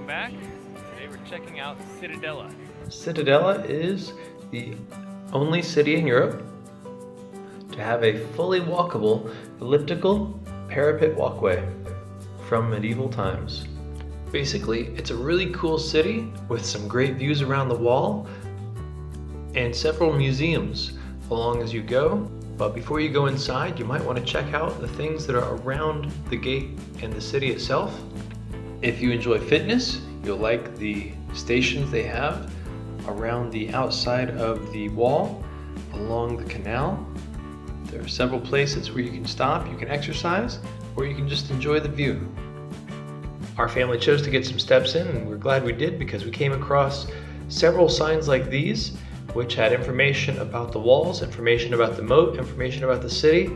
back. Today we're checking out Citadella. Citadella is the only city in Europe to have a fully walkable elliptical parapet walkway from medieval times. Basically, it's a really cool city with some great views around the wall and several museums along as you go. But before you go inside, you might want to check out the things that are around the gate and the city itself. If you enjoy fitness, you'll like the stations they have around the outside of the wall along the canal. There are several places where you can stop, you can exercise, or you can just enjoy the view. Our family chose to get some steps in, and we're glad we did because we came across several signs like these which had information about the walls, information about the moat, information about the city,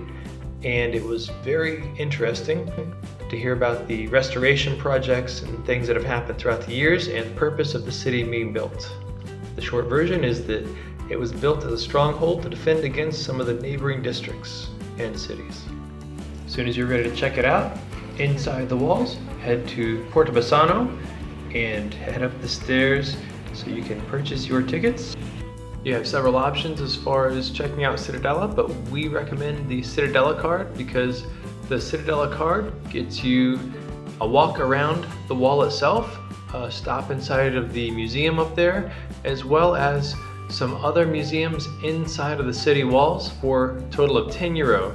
and it was very interesting to hear about the restoration projects and things that have happened throughout the years and the purpose of the city being built. The short version is that it was built as a stronghold to defend against some of the neighboring districts and cities. As soon as you're ready to check it out, inside the walls, head to Porta Bassano and head up the stairs so you can purchase your tickets. You have several options as far as checking out Citadella, but we recommend the Citadella card because the Citadella card gets you a walk around the wall itself, a stop inside of the museum up there, as well as some other museums inside of the city walls for a total of €10.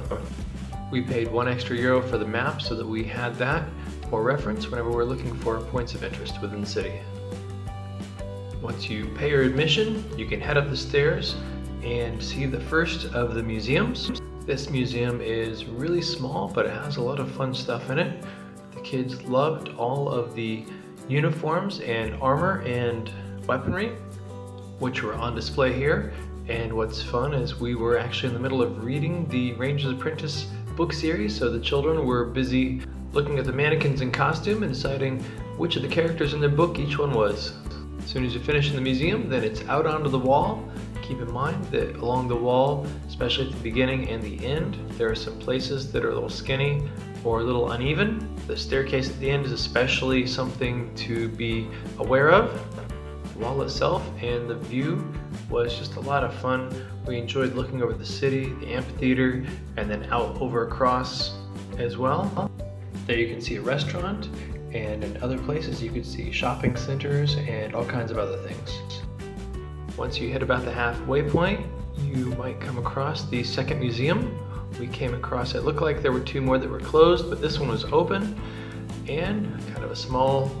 We paid €1 extra for the map so that we had that for reference whenever we're looking for points of interest within the city. Once you pay your admission, you can head up the stairs and see the first of the museums. This museum is really small, but it has a lot of fun stuff in it. The kids loved all of the uniforms and armor and weaponry, which were on display here. And what's fun is we were actually in the middle of reading the Ranger's Apprentice book series, so the children were busy looking at the mannequins in costume and deciding which of the characters in their book each one was. As soon as you finish in the museum, then it's out onto the wall. Keep in mind that along the wall, especially at the beginning and the end, there are some places that are a little skinny or a little uneven. The staircase at the end is especially something to be aware of. The wall itself and the view was just a lot of fun. We enjoyed looking over the city, the amphitheater, and then out over across as well. There you can see a restaurant, and in other places you could see shopping centers and all kinds of other things. Once you hit about the halfway point, you might come across the second museum. We came across, it looked like there were two more that were closed, but this one was open and kind of a small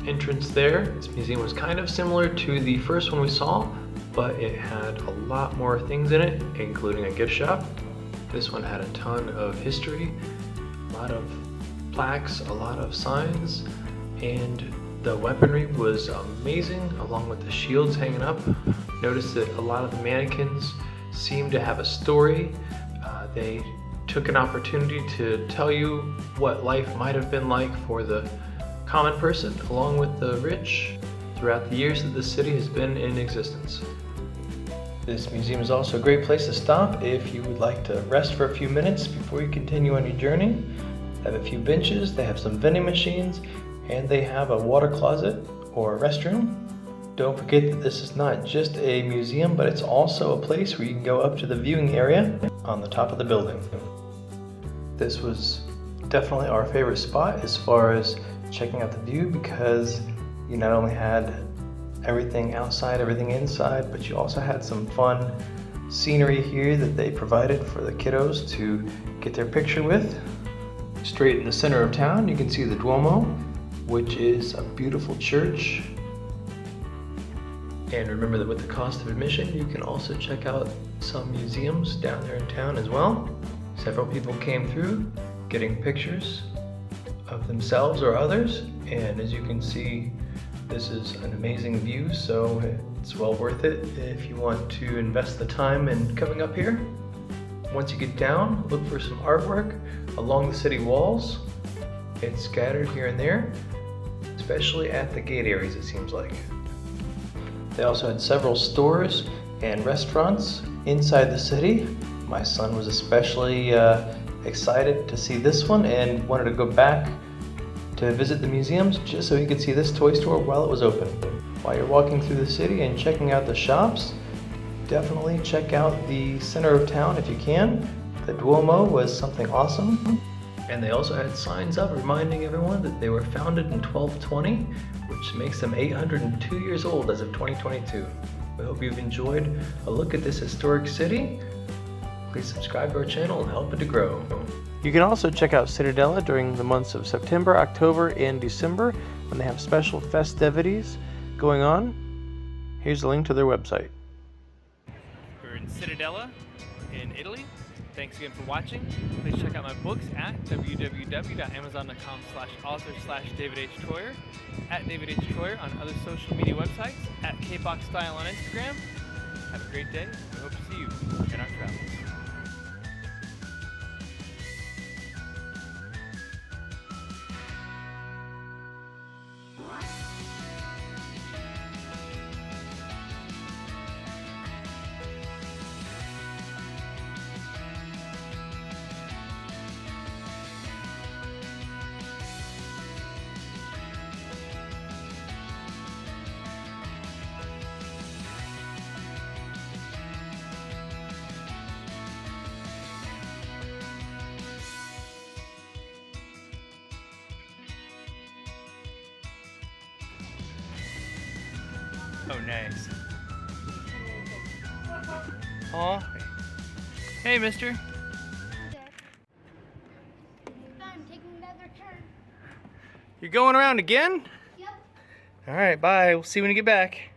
entrance there. This museum was kind of similar to the first one we saw, but it had a lot more things in it, including a gift shop. This one had a ton of history, a lot of plaques, a lot of signs, and the weaponry was amazing along with the shields hanging up. Notice that a lot of the mannequins seem to have a story. They took an opportunity to tell you what life might have been like for the common person along with the rich throughout the years that the city has been in existence. This museum is also a great place to stop if you would like to rest for a few minutes before you continue on your journey. They have a few benches, they have some vending machines, and they have a water closet or a restroom. Don't forget that this is not just a museum, but it's also a place where you can go up to the viewing area on the top of the building. This was definitely our favorite spot as far as checking out the view because you not only had everything outside, everything inside, but you also had some fun scenery here that they provided for the kiddos to get their picture with. Straight in the center of town, you can see the Duomo, which is a beautiful church. And remember that with the cost of admission, you can also check out some museums down there in town as well. Several people came through getting pictures of themselves or others, and as you can see, this is an amazing view, so it's well worth it if you want to invest the time in coming up here. Once you get down, look for some artwork along the city walls. It's scattered here and there, especially at the gate areas it seems like. They also had several stores and restaurants inside the city. My son was especially excited to see this one and wanted to go back to visit the museums just so he could see this toy store while it was open. While you're walking through the city and checking out the shops, definitely check out the center of town if you can. The Duomo was something awesome. And they also had signs up reminding everyone that they were founded in 1220, which makes them 802 years old as of 2022. We hope you've enjoyed a look at this historic city. Please subscribe to our channel and help it to grow. You can also check out Citadella during the months of September, October, and December when they have special festivities going on. Here's a link to their website. We're in Citadella in Italy. Thanks again for watching. Please check out my books at www.amazon.com/author/David H. Troyer, at David H. Troyer on other social media websites, at kboxstyle on Instagram. Have a great day. We hope to see you in our travels. Oh, nice. Aw. Hey, mister. I'm taking another turn. You're going around again? Yep. All right, bye. We'll see you when you get back.